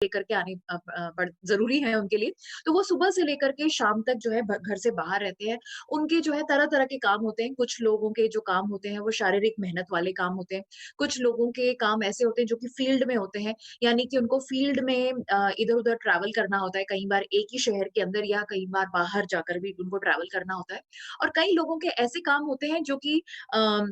लेकर के आने ज़रूरी है उनके लिए। तो वो सुबह से लेकर के शाम तक जो है घर से बाहर रहते हैं। उनके जो है तरह-तरह के काम होते हैं। कुछ लोगों के जो काम होते हैं वो शारीरिक मेहनत वाले काम होते हैं। कुछ लोगों के काम ऐसे होते हैं जो कि फील्ड में होते हैं, यानी कि उनको फील्ड में इधर-उधर ट्रैवल करना होता है। कई बार एक ही शहर के अंदर या कई बार बाहर जाकर भी उनको ट्रैवल करना होता है। और कई लोगों के ऐसे काम होते हैं जो कि अ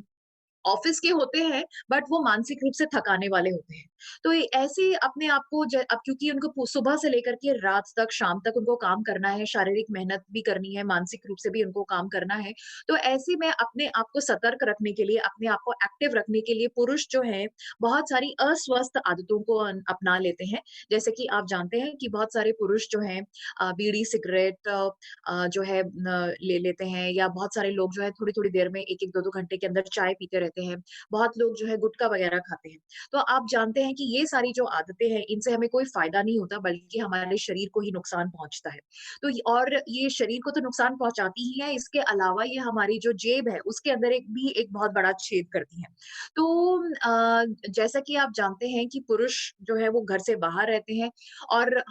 ऑफ़िस के होते हैं, बट वो मानसिक रूप से थकाने वाले होते हैं। तो ये ऐसे अपने आप को अब क्योंकि उनको सुबह से लेकर के रात तक, शाम तक उनको काम करना है, शारीरिक मेहनत भी करनी है, मानसिक रूप से भी उनको काम करना है। तो ऐसे में अपने आप को सतर्क रखने के लिए, अपने आप को एक्टिव रखने के लिए पुरुष जो हैं, बहुत सारी अस्वस्थ आदतों को अपना लेते हैं। जैसे कि आप जानते हैं कि बहुत सारे पुरुष जो हैं बीड़ी, सिगरेट जो है ले लेते हैं, या बहुत सारे लोग जो है थोड़ी-थोड़ी देर में 1-1 2-2 घंटे के अंदर चाय पीते रहते हैं। बहुत लोग जो है गुटखा वगैरह खाते हैं। तो आप जानते हैं कि ये सारी जो आदतें हैं, इनसे हमें कोई फ़ायदा नहीं होता, बल्कि हमारे शरीर को ही नुकसान पहुँचता है। तो और ये शरीर को तो नुकसान पहुँचाती ही है, इसके अलावा ये हमारी जो जेब है उसके अंदर एक बहुत बड़ा छेद करती है। तो जैसा कि आप जानते हैं कि पुरुष जो है वो घर से बाहर रहते हैं, और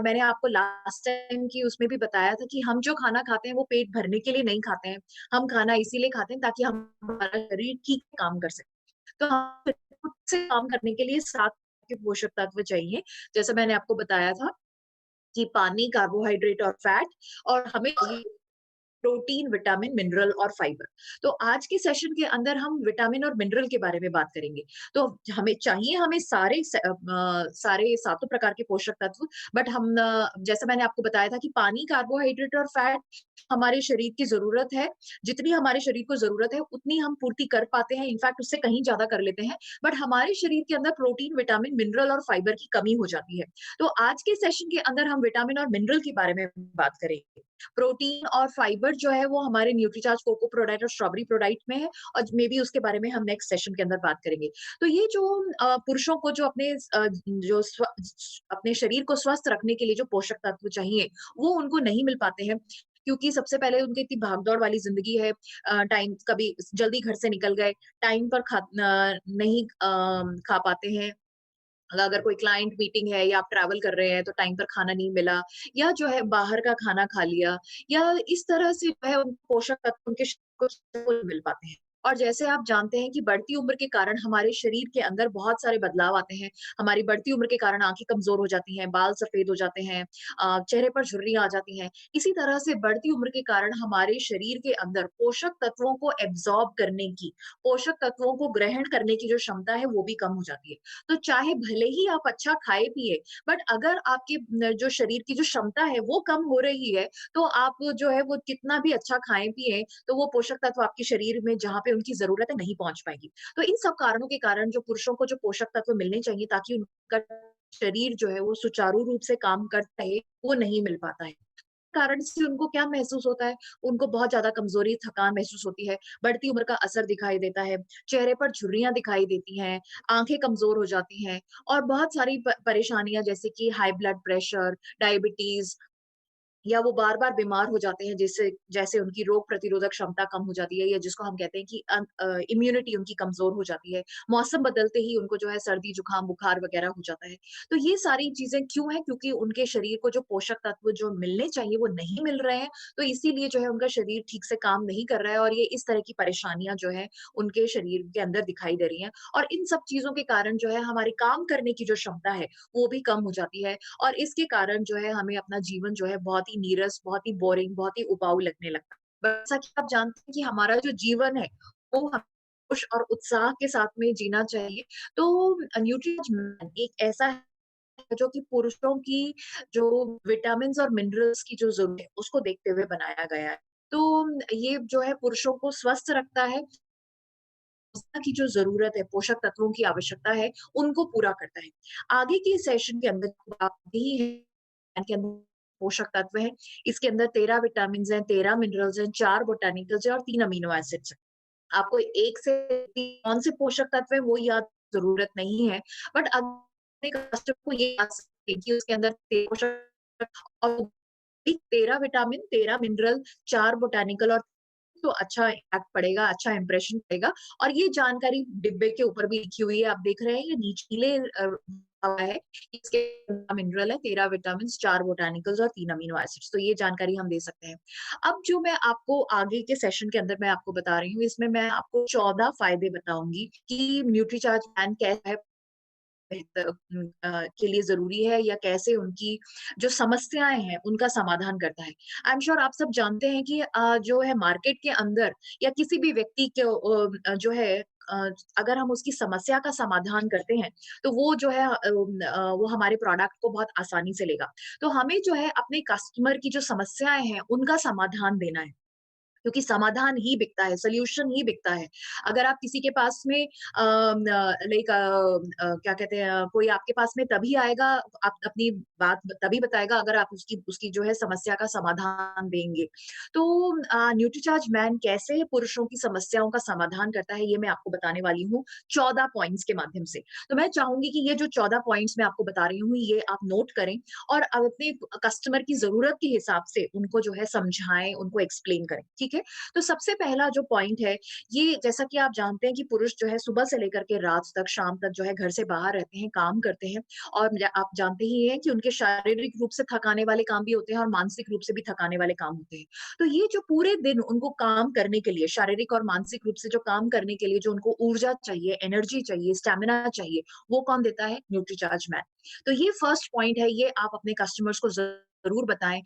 मैंने आपको लास्ट टाइम की उसमें भी बताया था कि हम जो खाना खाते हैं वो पेट भरने के लिए नहीं खाते हैं। हम खाना इसीलिए खाते हैं ताकि हमारा शरीर ठीक काम कर सके। तो हमें खुद से काम करने के लिए 7 के पोषक तत्व चाहिए। जैसे मैंने आपको बताया था कि पानी, कार्बोहाइड्रेट और फैट, और हमें चाहिए प्रोटीन, विटामिन, मिनरल और फाइबर। तो आज के सेशन के अंदर हम विटामिन और मिनरल के बारे में बात करेंगे। तो हमें सारे सातों प्रकार के पोषक तत्व, बट जैसे मैंने आपको बताया था कि पानी, कार्बोहाइड्रेट और फैट हमारे शरीर की ज़रूरत है। जितनी हमारे शरीर को ज़रूरत है, उतनी हम पूर्ति कर पाते हैं, इनफैक्ट उससे कहीं ज़्यादा कर लेते हैं। बट हमारे शरीर के अंदर प्रोटीन, विटामिन, मिनरल और फाइबर की कमी हो जाती है। तो आज के सेशन के अंदर हम विटामिन और मिनरल के बारे में बात करेंगे। प्रोटीन और फाइबर जो है वो हमारे न्यूट्रीचार्ज कोको प्रोडाक्ट और स्ट्रॉबेरी प्रोडाक्ट में है, और मे बी उसके बारे में हम नेक्स्ट सेशन के अंदर बात करेंगे। तो ये जो पुरुषों को जो अपने शरीर को स्वस्थ रखने के लिए जो पोषक तत्व चाहिए, वो उनको नहीं मिल पाते हैं। क्योंकि सबसे पहले उनकी इतनी भाग-दौड़ वाली ज़िंदगी है, टाइम कभी जल्दी घर से निकल गए, टाइम पर नहीं खा पाते हैं। अगर कोई क्लाइंट मीटिंग है या आप ट्रैवल कर रहे हैं तो टाइम पर खाना नहीं मिला, या जो है बाहर का खाना खा लिया, या इस तरह से जो है पोषक तत्व उनके शरीर को नहीं मिल पाते हैं। और जैसे आप जानते हैं कि बढ़ती उम्र के कारण हमारे शरीर के अंदर बहुत सारे बदलाव आते हैं। हमारी बढ़ती उम्र के कारण आंखें कमजोर हो जाती हैं, बाल सफेद हो जाते हैं, चेहरे पर झुर्रियां आ जाती हैं। इसी तरह से बढ़ती उम्र के कारण हमारे शरीर के अंदर पोषक तत्वों को एब्जॉर्ब करने की, पोषक तत्वों को ग्रहण करने की जो क्षमता है वो भी कम हो जाती है। तो चाहे भले ही आप अच्छा खाए-पिए, बट अगर आपके जो शरीर की जो क्षमता है वो कम हो रही है, तो आप जो है वो कितना भी अच्छा खाएँ-पिएँ, तो वो पोषक तत्व आपके शरीर में जहाँ पे उनकी ज़रूरत है नहीं पहुँच पाएगी। तो इन सब कारणों के कारण जो पुरुषों को जो पोषक तत्व मिलने चाहिए ताकि उनका शरीर जो है वो सुचारू रूप से काम कर पाए, वो नहीं मिल पाता है। कारण से उनको क्या महसूस होता है, उनको बहुत ज़्यादा कमज़ोरी, थकान महसूस होती है, बढ़ती उम्र का असर दिखाई देता है, चेहरे पर झुर्रियाँ दिखाई देती हैं, आँखें कमज़ोर हो जाती हैं, और बहुत सारी परेशानियाँ जैसे कि हाई ब्लड प्रेशर, डायबिटीज़, या वो बार-बार बीमार हो जाते हैं, जैसे जैसे उनकी रोग प्रतिरोधक क्षमता कम हो जाती है, या जिसको हम कहते हैं कि इम्यूनिटी उनकी कमज़ोर हो जाती है। मौसम बदलते ही उनको जो है सर्दी, जुकाम, बुखार वगैरह हो जाता है। तो ये सारी चीज़ें क्यों हैं? क्योंकि उनके शरीर को जो पोषक तत्व जो मिलने चाहिए वो नहीं मिल रहे हैं, तो इसीलिए जो है उनका शरीर ठीक से काम नहीं कर रहा है, और ये इस तरह की परेशानियाँ जो है उनके शरीर के अंदर दिखाई दे रही हैं। और इन सब चीज़ों के कारण जो है हमारे काम करने की जो क्षमता है, वो भी कम हो जाती है, और इसके कारण जो है हमें अपना जीवन जो है बहुत ही नीरस, बहुत ही बोरिंग, बहुत ही उबाऊ लगने लगता है। जैसा कि आप जानते हैं कि हमारा जो जीवन है, वो हमें खुश और उत्साह के साथ में जीना चाहिए। तो न्यूट्रिशन एक ऐसा है जो कि पुरुषों की जो विटामिन्स और मिनरल्स की जो ज़रूरत है, उसको देखते हुए बनाया गया है। तो ये जो है पुरुषों को स्वस्थ रखता है, की जो ज़रूरत है, पोषक तत्वों की आवश्यकता है, उनको पूरा करता है। आगे के सेशन के अंदर बात ही है के अंदर पोषक तत्व हैं। इसके अंदर 13 विटामिन्स हैं, 13 मिनरल्स हैं, 4 बोटैनिकल्स हैं और 3 अमीनो एसिड्स हैं। आपको 1 से 3 कौन से पोषक तत्व हैं, वो याद ज़रूरत नहीं है, बट अपने कस्टमर को ये याद रखें कि उसके अंदर 13 पोषक और 13 विटामिन, 13 मिनरल, 4 बोटैनिकल और तो अच्छा इम्पैक्ट पड़ेगा, अच्छा इंप्रेशन पड़ेगा। और ये जानकारी डिब्बे के ऊपर भी लिखी हुई है, आप देख रहे हैं ये नीले हुआ है कि इसके 15 मिनरल है, 13 विटामिन्स, 4 बोटानिकल्स और 3 अमीनो एसिड्स, तो ये जानकारी हम दे सकते हैं। अब जो मैं आपको आगे के सेशन के अंदर मैं आपको बता रही हूँ, इसमें मैं आपको 14 फ़ायदे बताऊँगी कि न्यूट्रीचार्ज प्लान कैसा है के लिए ज़रूरी है या कैसे उनकी जो समस्याएँ हैं, उनका समाधान करता है। आई एम श्योर आप सब जानते हैं कि जो है मार्केट के अंदर या किसी भी व्यक्ति को जो है अगर हम उसकी समस्या का समाधान करते हैं, तो वो जो है वो हमारे प्रोडक्ट को बहुत आसानी से लेगा। तो हमें जो है अपने कस्टमर की जो समस्याएँ हैं, उनका समाधान देना है। क्योंकि समाधान ही बिकता है, सॉल्यूशन ही बिकता है। अगर आप किसी के पास में लाइक क्या कहते हैं कोई आपके पास में तभी आएगा, आप अपनी बात तभी बताएगा अगर आप उसकी उसकी जो है समस्या का समाधान देंगे। तो न्यूट्रीचार्ज मैन कैसे पुरुषों की समस्याओं का समाधान करता है, ये मैं आपको बताने वाली हूँ 14 पॉइंट्स के माध्यम से। तो मैं चाहूँगी कि ये जो 14 पॉइंट्स मैं आपको बता रही हूँ, ये आप नोट करें और अपने कस्टमर की ज़रूरत के हिसाब से उनको जो है समझाएँ, उनको एक्सप्लेन करें, ठीक है? तो सबसे पहला जो पॉइंट है, ये जैसा कि आप जानते हैं कि पुरुष जो है सुबह से लेकर के रात तक, शाम तक जो है घर से बाहर रहते हैं, काम करते हैं और आप जानते ही हैं कि उनके शारीरिक रूप से थकाने वाले काम भी होते हैं और मानसिक रूप से भी थकाने वाले काम होते हैं। तो ये जो पूरे दिन उनको काम करने के लिए, शारीरिक और मानसिक रूप से जो काम करने के लिए जो उनको ऊर्जा चाहिए, एनर्जी चाहिए, स्टैमिना चाहिए, वो कौन देता है? Nutricharge man. तो ये फर्स्ट पॉइंट है, ये आप अपने कस्टमर्स को ज़रूर बताएँ।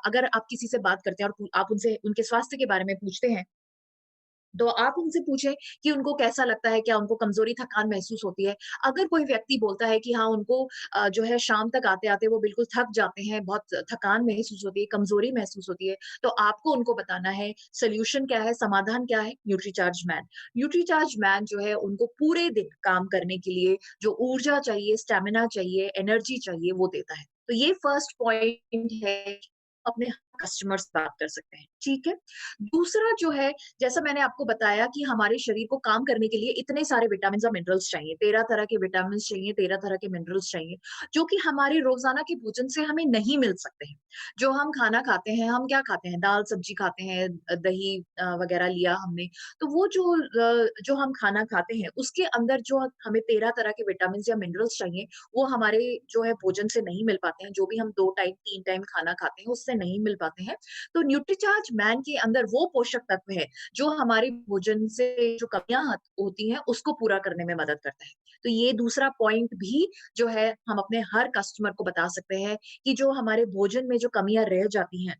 अगर आप किसी से बात करते हैं और आप उनसे उनके स्वास्थ्य के बारे में पूछते हैं, तो आप उनसे पूछें कि उनको कैसा लगता है, क्या उनको कमज़ोरी, थकान महसूस होती है? अगर कोई व्यक्ति बोलता है कि हाँ, उनको जो है शाम तक आते-आते वो बिल्कुल थक जाते हैं, बहुत थकान महसूस होती है, कमज़ोरी महसूस होती है, तो आपको उनको बताना है सॉल्यूशन क्या है, समाधान क्या है? Nutricharge man. न्यूट्रीचार्ज मैन जो है उनको पूरे दिन काम करने के लिए जो ऊर्जा चाहिए, स्टैमिना चाहिए, एनर्जी चाहिए, वो देता है। तो ये फर्स्ट पॉइंट है, अपने कस्टमर से बात कर सकते हैं, ठीक है? दूसरा जो है जैसा मैंने आपको बताया कि हमारे शरीर को काम करने के लिए इतने सारे विटामिन्स और मिनरल्स चाहिए, 13 तरह के विटामिन्स चाहिए, 13 तरह के मिनरल्स चाहिए, जो कि हमारे रोज़ाना के भोजन से हमें नहीं मिल सकते हैं। जो हम खाना खाते हैं, हम क्या खाते हैं? दाल-सब्जी खाते हैं, दही वगैरह लिया हमने, तो वो जो हम खाना खाते हैं, उसके अंदर जो हमें 13 तरह के विटामिन्स या मिनरल्स चाहिए, वो हमारे जो है भोजन से नहीं मिल पाते हैं। जो भी हम 2 टाइम, 3 टाइम खाना खाते हैं, उससे नहीं मिल पाते हैं। तो न्यूट्रीचार्ज मैन के अंदर वो पोषक तत्व है जो हमारे भोजन से जो कमियाँ होती हैं, उसको पूरा करने में मदद करता है। तो ये दूसरा पॉइंट भी जो है हम अपने हर कस्टमर को बता सकते हैं कि जो हमारे भोजन में जो कमियाँ रह जाती हैं,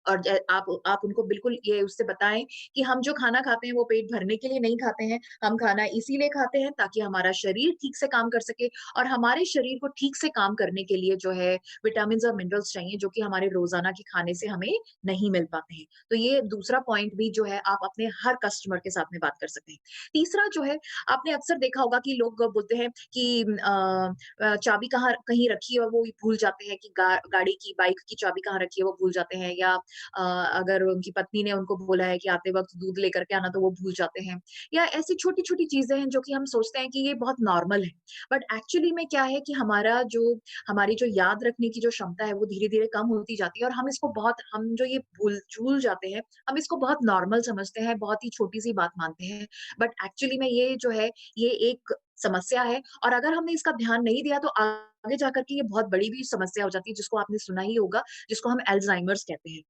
और आप उनको बिल्कुल ये उससे बताएँ कि हम जो खाना खाते हैं वो पेट भरने के लिए नहीं खाते हैं। हम खाना इसीलिए खाते हैं ताकि हमारा शरीर ठीक से काम कर सके और हमारे शरीर को ठीक से काम करने के लिए जो है विटामिन्स और मिनरल्स चाहिए जो कि हमारे रोज़ाना के खाने से हमें नहीं मिल पाते हैं। तो ये दूसरा पॉइंट भी जो है आप अपने हर कस्टमर के साथ में बात कर सकते हैं। तीसरा जो है आपने अक्सर देखा होगा कि लोग बोलते हैं कि चाबी कहाँ कहीं रखी है और वो भूल जाते हैं कि गाड़ी की, बाइक की चाबी कहाँ रखी है वो भूल जाते हैं या अगर उनकी पत्नी ने उनको बोला है कि आते वक़्त दूध लेकर के आना तो वो भूल जाते हैं। या ऐसी छोटी-छोटी चीज़ें हैं जो कि हम सोचते हैं कि ये बहुत नॉर्मल है। बट एक्चुअली में क्या है कि हमारी जो याद रखने की जो क्षमता है वो धीरे-धीरे कम होती जाती है और हम जो ये भूल जाते हैं, हम इसको बहुत नॉर्मल समझते हैं, बहुत ही छोटी-सी बात मानते हैं। बट एक्चुअली में ये जो है, ये एक समस्या है और अगर हमने इसका ध्यान नहीं दिया तो आगे जाकर के ये बहुत बड़ी भी समस्या हो जाती है जिसको आपने सुना ही होगा, जिसको हम अल्ज़ाइमर्स कहते हैं।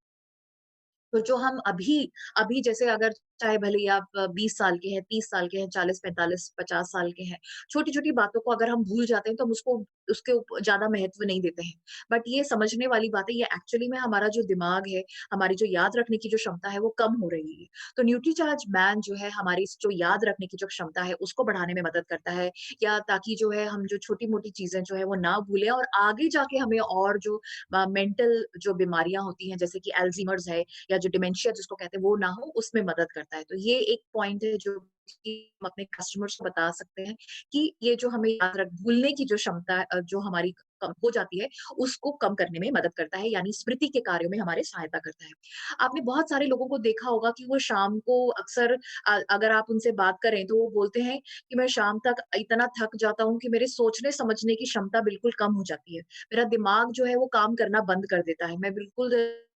तो जो हम अभी अभी जैसे अगर चाहे भले ही आप 20 साल के हैं, 30 साल के हैं, 40, 45, 50 साल के हैं, छोटी-छोटी बातों को अगर हम भूल जाते हैं तो हम उसको उसके ज़्यादा महत्व नहीं देते हैं। बट ये समझने वाली बात है, ये एक्चुअली में हमारा जो दिमाग है, हमारी जो याद रखने की जो क्षमता है, वो कम हो रही है। तो न्यूट्रीचार्ज मैन जो है हमारी इस जो याद रखने की जो क्षमता है, उसको बढ़ाने में मदद करता है या ताकि जो है हम जो छोटी-मोटी चीज़ें जो है वो ना भूलें और आगे जाके हमें और जो मेंटल जो बीमारियाँ होती हैं, जैसे कि अल्ज़ीमर्स है या जो डिमेंशिया जिसको कहते हैं वो ना हो, उसमें मदद करता है। तो ये एक पॉइंट है जो कि हम अपने कस्टमर्स को बता सकते हैं कि ये जो हमें याद रख भूलने की जो क्षमता जो हमारी कम हो जाती है, उसको कम करने में मदद करता है, यानी स्मृति के कार्यों में हमारे सहायता करता है। आपने बहुत सारे लोगों को देखा होगा कि वो शाम को अक्सर अगर आप उनसे बात करें तो वो बोलते हैं कि मैं शाम तक इतना थक जाता हूँ कि मेरे सोचने-समझने की क्षमता बिल्कुल कम हो जाती है। मेरा दिमाग जो है वो काम करना बंद कर देता है। मैं बिल्कुल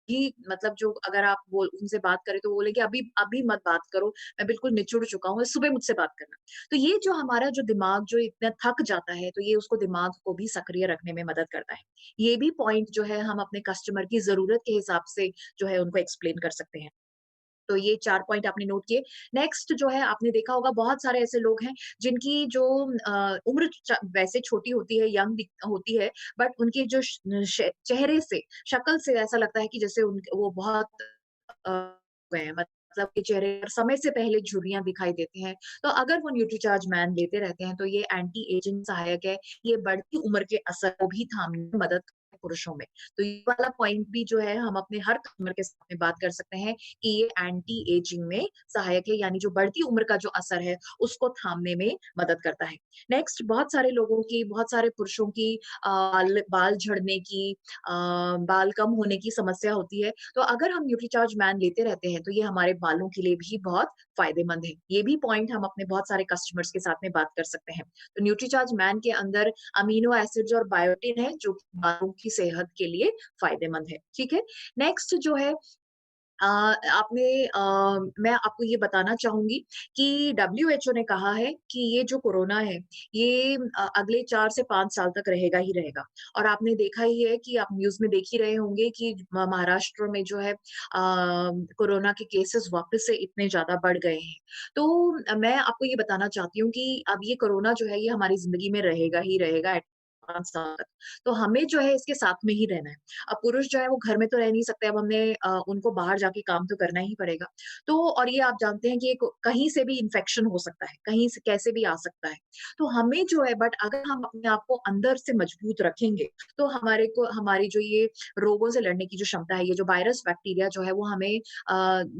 भी मतलब जो अगर आप बोल उनसे बात करें तो वो बोलेंगे अभी अभी मत बात करो, मैं बिल्कुल निचुड़ चुका हूँ, सुबह मुझसे बात करना। तो ये जो हमारा जो दिमाग जो इतना थक जाता है, तो ये उसको दिमाग को भी सक्रिय रखने में मदद करता है। ये भी पॉइंट जो है हम अपने कस्टमर की ज़रूरत के हिसाब से जो है उनको एक्सप्लेन कर सकते हैं। तो ये 4 पॉइंट आपने नोट किए। नेक्स्ट जो है आपने देखा होगा बहुत सारे ऐसे लोग हैं जिनकी जो उम्र वैसे छोटी होती है, यंग दिख होती है, बट उनके जो चेहरे से, शक्ल से ऐसा लगता है कि जैसे वो बहुत अ, गए हैं, मतलब के चेहरे पर समय से पहले झुर्रियाँ दिखाई देती हैं। तो अगर वो न्यूट्रीचार्ज मैन लेते रहते हैं तो ये एंटी एजिंग सहायक है, ये बढ़ती उम्र के असर को भी थामने में मदद करता है पुरुषों में। तो ये वाला पॉइंट भी जो है हम अपने हर कस्टमर के साथ में बात कर सकते हैं कि ये एंटी एजिंग में सहायक है, यानी जो बढ़ती उम्र का जो असर है, उसको थामने में मदद करता है। नेक्स्ट बहुत सारे लोगों की, बहुत सारे पुरुषों की बाल बाल झड़ने की, बाल कम होने की समस्या होती है। तो अगर हम न्यूट्रीचार्ज मैन लेते रहते हैं, तो ये हमारे बालों के लिए भी बहुत फ़ायदेमंद है। ये भी पॉइंट हम अपने बहुत सारे कस्टमर्स के साथ में बात कर सकते हैं। तो न्यूट्रीचार्ज मैन के अंदर अमीनो एसिड्स और बायोटिन है, जो कि बालों की सेहत के लिए फ़ायदेमंद है। ठीक है? नेक्स्ट जो है आपने मैं आपको ये बताना चाहूँगी कि डब्ल्यूएचओ ने कहा है कि ये जो कोरोना है, ये अगले 4 से 5 साल तक रहेगा ही रहेगा। और आपने देखा ही है कि आप न्यूज़ में देख ही रहे होंगे कि महाराष्ट्र में जो है कोरोना के केसेस वापस से इतने ज़्यादा बढ़ गए हैं। तो मैं आपको ये बताना चाहती हूँ कि अब ये कोरोना जो है, ये हमारी ज़िंदगी में रहेगा ही रहेगा 5 साल तक। तो हमें जो है इसके साथ में ही रहना है। अब पुरुष जो है वो घर में तो रह नहीं सकते, अब हमने उनको बाहर जाके काम तो करना ही पड़ेगा। तो और ये आप जानते हैं कि एक कहीं से भी इन्फेक्शन हो सकता है, कहीं से कैसे भी आ सकता है। तो हमें जो है बट अगर हम अपने आप को अंदर से मजबूत रखेंगे, तो हमारे को हमारी जो ये रोगों से लड़ने की जो क्षमता है, ये जो वायरस, बैक्टीरिया जो है वो हमें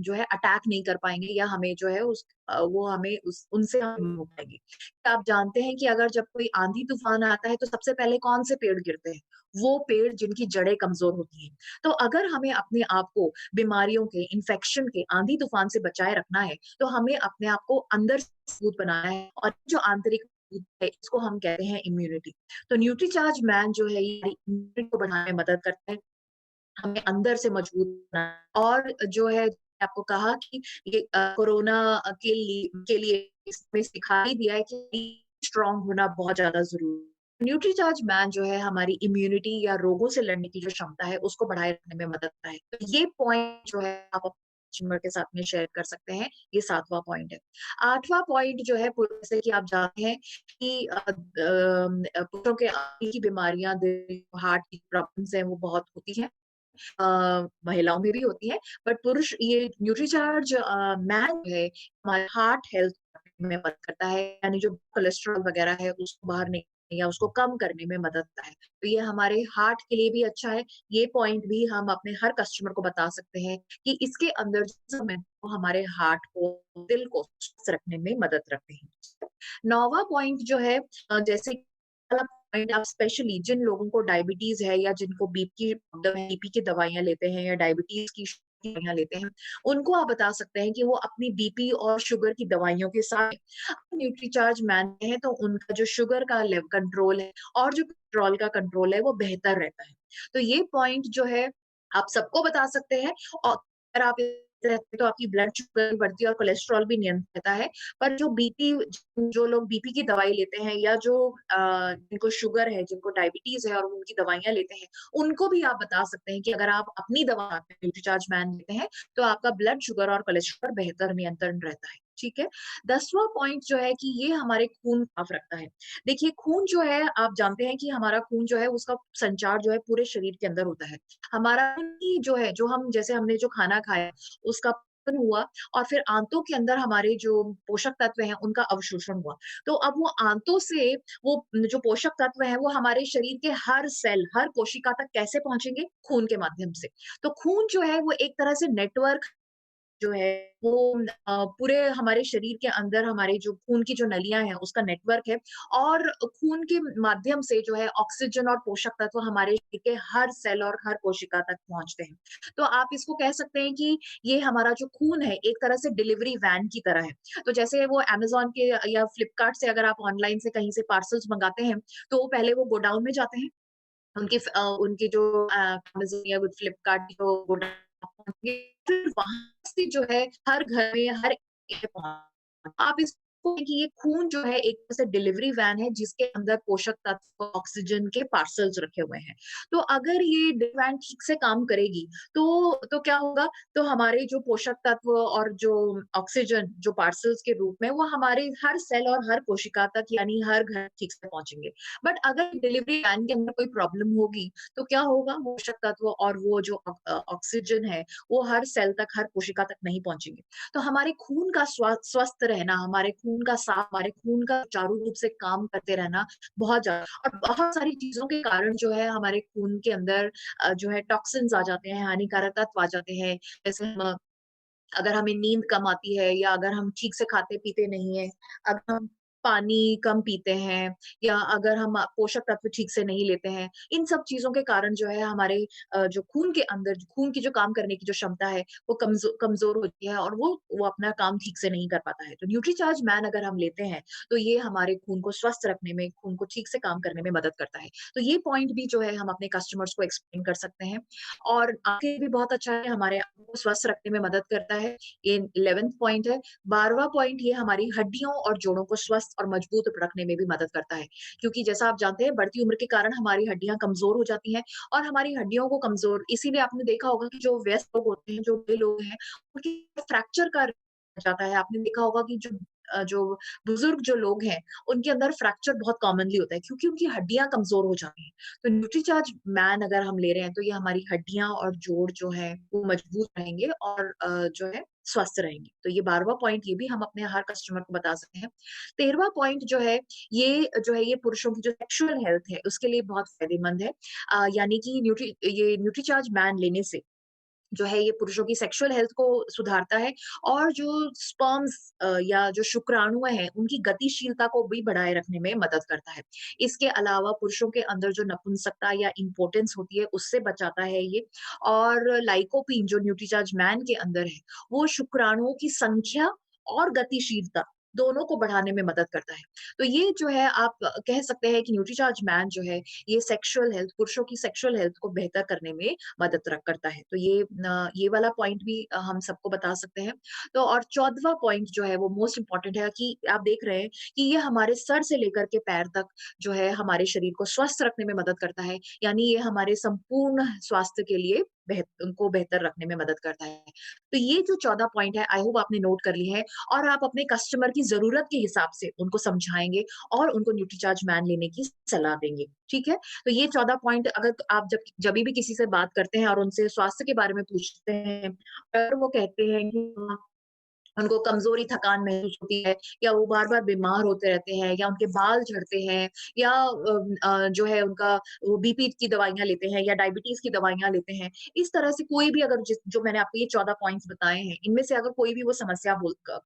जो है अटैक नहीं कर पाएँगे, या हमें जो है वो हमें उस उनसे हम नहीं हो पाएँगे। आप जानते हैं कि अगर जब कोई आंधी-तूफान आता है तो सबसे पहले कौन से पेड़ गिरते हैं? वो पेड़ जिनकी जड़ें कमज़ोर होती हैं। तो अगर हमें अपने आप को बीमारियों के, इन्फेक्शन के, आंधी-तूफ़ान से बचाए रखना है, तो हमें अपने आप को अंदर से मजबूत बनाना है, और जो आंतरिक मजबूती है, इसको हम कहते हैं इम्यूनिटी। तो न्यूट्रीचार्ज मैन जो है ये इम्यूनिटी को बढ़ाने में मदद करता है, हमें अंदर से मजबूत बनाना, और जो है आपको कहा कि ये कोरोना के लिए इसमें सिखा ही दिया है कि स्ट्रॉन्ग होना बहुत ज़्यादा ज़रूरी है। न्यूट्रीचार्ज मैन जो है हमारी इम्यूनिटी या रोगों से लड़ने की जो क्षमता है, उसको बढ़ाए रखने में मदद करता है। तो ये पॉइंट जो है आप अपने कस्टमर के साथ में शेयर कर सकते हैं, ये 7वाँ पॉइंट है। 8वाँ पॉइंट जो है जैसे कि आप जानते हैं कि पुरुषों के आगे की बीमारियाँ, दिल, हार्ट की प्रॉब्लम्स हैं, वो बहुत होती हैं। महिलाओं में भी होती है, बट पुरुष ये न्यूट्रीचार्ज मैन जो है हमारे हार्ट हेल्थ में मदद करता है, यानी जो कोलेस्ट्रॉल वगैरह है उसको बाहर निकालने या उसको कम करने में मदद करता है। तो ये हमारे हार्ट के लिए भी अच्छा है। ये पॉइंट भी हम अपने हर कस्टमर को बता सकते हैं कि इसके अंदर जो है वो हमारे हार्ट को, दिल को स्वस्थ रखने में मदद रखते हैं। 9वाँ पॉइंट जो है जैसे वाला पॉइंट, आप स्पेशली जिन लोगों को डायबिटीज़ है या जिनको बीपी की दवाइयाँ लेते हैं या डायबिटीज़ की दवाइयाँ लेते हैं, उनको आप बता सकते हैं कि वो अपनी बीपी और शुगर की दवाइयों के साथ न्यूट्रीचार्ज मैन हैं, तो उनका जो शुगर का कंट्रोल है और जो कोलेस्ट्रॉल का कंट्रोल है वो बेहतर रहता है। तो ये पॉइंट जो है आप सबको बता सकते हैं, और अगर आप रहते हैं तो आपकी ब्लड शुगर भी बढ़ती है और कोलेस्ट्रॉल भी नियंत्रित रहता है। पर जो लोग बीपी की दवाई लेते हैं या जो जिनको शुगर है, जिनको डायबिटीज़ है और उनकी दवाइयाँ लेते हैं, उनको भी आप बता सकते हैं कि अगर आप अपनी दवा न्यूट्रीचार्ज मैन लेते हैं, तो आपका ब्लड शुगर और कोलेस्ट्रॉल बेहतर नियंत्रण रहता है। ठीक है? 10वाँ पॉइंट जो है कि ये हमारे खून साफ रखता है। देखिए खून जो है, आप जानते हैं कि हमारा खून जो है उसका संचार जो है पूरे शरीर के अंदर होता है। हमारा खून ही जो है, जो हम जैसे हमने जो खाना खाया उसका पचन हुआ, और फिर आंतों के अंदर हमारे जो पोषक तत्व हैं उनका अवशोषण हुआ। तो अब वो आंतों से वो जो पोषक तत्व हैं वो हमारे शरीर के हर सेल, हर कोशिका तक कैसे पहुँचेंगे? खून के माध्यम से। तो खून जो है वो एक तरह से नेटवर्क जो है वो पूरे हमारे शरीर के अंदर हमारे जो खून की जो नलियाँ हैं उसका नेटवर्क है, और खून के माध्यम से जो है ऑक्सीजन और पोषक तत्व हमारे शरीर के हर सेल और हर कोशिका तक पहुँचते हैं। तो आप इसको कह सकते हैं कि ये हमारा जो खून है एक तरह से डिलीवरी वैन की तरह है। तो जैसे वो अमेज़न के या फ्लिपकार्ट से अगर आप ऑनलाइन से कहीं से पार्सल्स मंगाते हैं, तो पहले वो गोडाउन में जाते हैं, उनकी जो अमेज़न या विद फ्लिपकार्ट जो फिर वहाँ से जो है हर घर में हर आप इसको कि ये खून जो है एक तरह से डिलीवरी वैन है जिसके अंदर पोषक तत्व, ऑक्सीजन के पार्सल्स रखे हुए हैं। तो अगर ये वैन ठीक से काम करेगी, तो क्या होगा? तो हमारे जो पोषक तत्व और जो ऑक्सीजन जो पार्सल्स के रूप में वो हमारे हर सेल और हर कोशिका तक यानी हर घर ठीक से पहुँचेंगे। बट अगर डिलीवरी वैन के अंदर कोई प्रॉब्लम होगी, तो क्या होगा? पोषक तत्व और वो जो ऑक्सीजन है, वो हर सेल तक, हर कोशिका तक नहीं पहुँचेंगे। तो हमारे खून का स्वस्थ रहना, हमारे खून का साफ, हमारे खून का सुचारू रूप से काम करते रहना बहुत ज़्यादा और बहुत सारी चीज़ों के कारण जो है हमारे खून के अंदर जो है टॉक्सिन्स आ जाते हैं, हानिकारक तत्व आ जाते हैं। जैसे हम अगर हमें नींद कम आती है या अगर हम ठीक से खाते-पीते नहीं हैं, अगर हम पानी कम पीते हैं या अगर हम पोषक तत्व ठीक से नहीं लेते हैं, इन सब चीज़ों के कारण जो है हमारे जो खून के अंदर खून की जो काम करने की जो क्षमता है, वो कमज़ोर होती है और वो अपना काम ठीक से नहीं कर पाता है। तो न्यूट्रीचार्ज मैन अगर हम लेते हैं, तो ये हमारे खून को स्वस्थ रखने में, खून को ठीक से काम करने में मदद करता है। तो ये पॉइंट भी जो है हम अपने कस्टमर्स को एक्सप्लेन कर सकते हैं और आगे भी बहुत अच्छा है, हमारे आप को स्वस्थ रखने में मदद करता है। ये 11th पॉइंट है। 12वाँ पॉइंट ये हमारी हड्डियों और जोड़ों को स्वस्थ और मजबूत रखने में भी मदद करता है। क्योंकि जैसा आप जानते हैं बढ़ती उम्र के कारण हमारी हड्डियाँ कमज़ोर हो जाती हैं और हमारी हड्डियों को कमज़ोर इसीलिए आपने देखा होगा कि जो व्यस्क लोग होते हैं, जो बूढ़े लोग हैं, उनकी फ्रैक्चर का जाता है। आपने देखा होगा कि जो बुजुर्ग जो लोग हैं, उनके अंदर फ्रैक्चर बहुत कॉमनली होता है क्योंकि उनकी हड्डियाँ कमज़ोर हो जाती हैं। तो न्यूट्रीचार्ज मैन अगर हम ले रहे हैं, तो ये हमारी हड्डियाँ और जोड़ जो हैं, वो मजबूत रहेंगे और जो है स्वस्थ रहेंगे। तो ये 12वाँ पॉइंट ये भी हम अपने हर कस्टमर को बता सकते हैं। 13वाँ पॉइंट जो है, ये जो है ये पुरुषों की जो सेक्सुअल हेल्थ है, उसके लिए बहुत फ़ायदेमंद है। यानी कि ये न्यूट्रीचार्ज मैन लेने से जो है ये पुरुषों की सेक्सुअल हेल्थ को सुधारता है और जो स्पर्म्स या जो शुक्राणु हैं, उनकी गतिशीलता को भी बढ़ाए रखने में मदद करता है। इसके अलावा पुरुषों के अंदर जो नपुंसकता या इम्पोटेंस होती है, उससे बचाता है ये और लाइकोपीन जो न्यूट्रीचार्ज मैन के अंदर है, वो शुक्राणुओं की संख्या और गतिशीलता दोनों को बढ़ाने में मदद करता है। तो ये जो है आप कह सकते हैं कि न्यूट्रीचार्ज मैन जो है, ये सेक्सुअल हेल्थ पुरुषों की सेक्सुअल हेल्थ को बेहतर करने में मदद करता है। तो ये वाला पॉइंट भी हम सबको बता सकते हैं। तो और 14वाँ पॉइंट जो है वो मोस्ट इम्पोर्टेंट है कि आप देख रहे हैं कि ये हमारे सर से लेकर के पैर तक जो है हमारे शरीर को स्वस्थ रखने में मदद करता है। यानी ये हमारे संपूर्ण स्वास्थ्य के लिए उनको बेहतर रखने में मदद करता है। तो ये जो 14 पॉइंट है आई होप आपने नोट कर लिए हैं और आप अपने कस्टमर की ज़रूरत के हिसाब से उनको समझाएँगे और उनको न्यूट्रीचार्ज मैन लेने की सलाह देंगे। ठीक है? तो ये 14 पॉइंट अगर आप जभी भी किसी से बात करते हैं और उनसे स्वास्थ्य के बारे में पूछते हैं, अगर वो कहते हैं कि उनको कमज़ोरी, थकान महसूस होती है या वो बार-बार बीमार होते रहते हैं या उनके बाल झड़ते हैं या जो है उनका वो बीपी की दवाइयाँ लेते हैं या डायबिटीज़ की दवाइयाँ लेते हैं। इस तरह से कोई भी अगर जो मैंने आपको ये 14 पॉइंट्स बताए हैं, इनमें से अगर कोई भी वो समस्या बोल क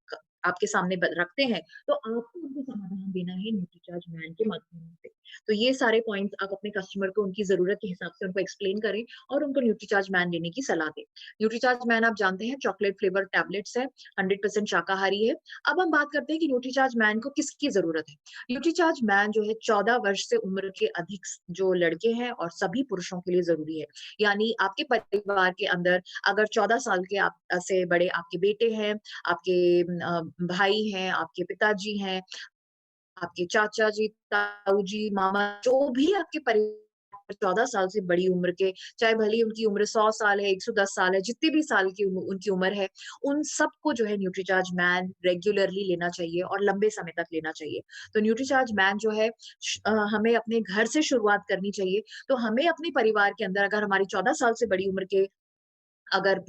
आपके सामने रखते हैं, तो आपको उनको समाधान देना है न्यूट्रीचार्ज मैन के माध्यम से। तो ये सारे पॉइंट्स आप अपने कस्टमर को उनकी ज़रूरत के हिसाब से उनको एक्सप्लेन करें और उनको न्यूट्रीचार्ज मैन लेने की सलाह दें। न्यूट्रीचार्ज मैन आप जानते हैं चॉकलेट फ्लेवर टैबलेट्स है, 100% शाकाहारी है। अब हम बात करते हैं कि न्यूट्रीचार्ज मैन को किसकी ज़रूरत है? न्यूट्रीचार्ज मैन जो है 14 वर्ष से उम्र के अधिक जो लड़के हैं और सभी पुरुषों के लिए ज़रूरी है। यानी आपके परिवार के अंदर अगर 14 साल के आप से बड़े आपके बेटे हैं, आपके भाई हैं, आपके पिताजी हैं, आपके चाचा जी, ताऊ जी, मामा जो भी आपके परिवार 14 साल से बड़ी उम्र के, चाहे भले ही उनकी उम्र 100 साल है, 110 साल है, जितनी भी साल की उनकी उम्र है, उन सबको जो है न्यूट्रीचार्ज मैन रेगुलरली लेना चाहिए और लंबे समय तक लेना चाहिए। तो न्यूट्रीचार्ज मैन जो है हमें अपने घर से शुरुआत करनी चाहिए। तो हमें अपने परिवार के अंदर अगर हमारी 14 साल से बड़ी उम्र के अगर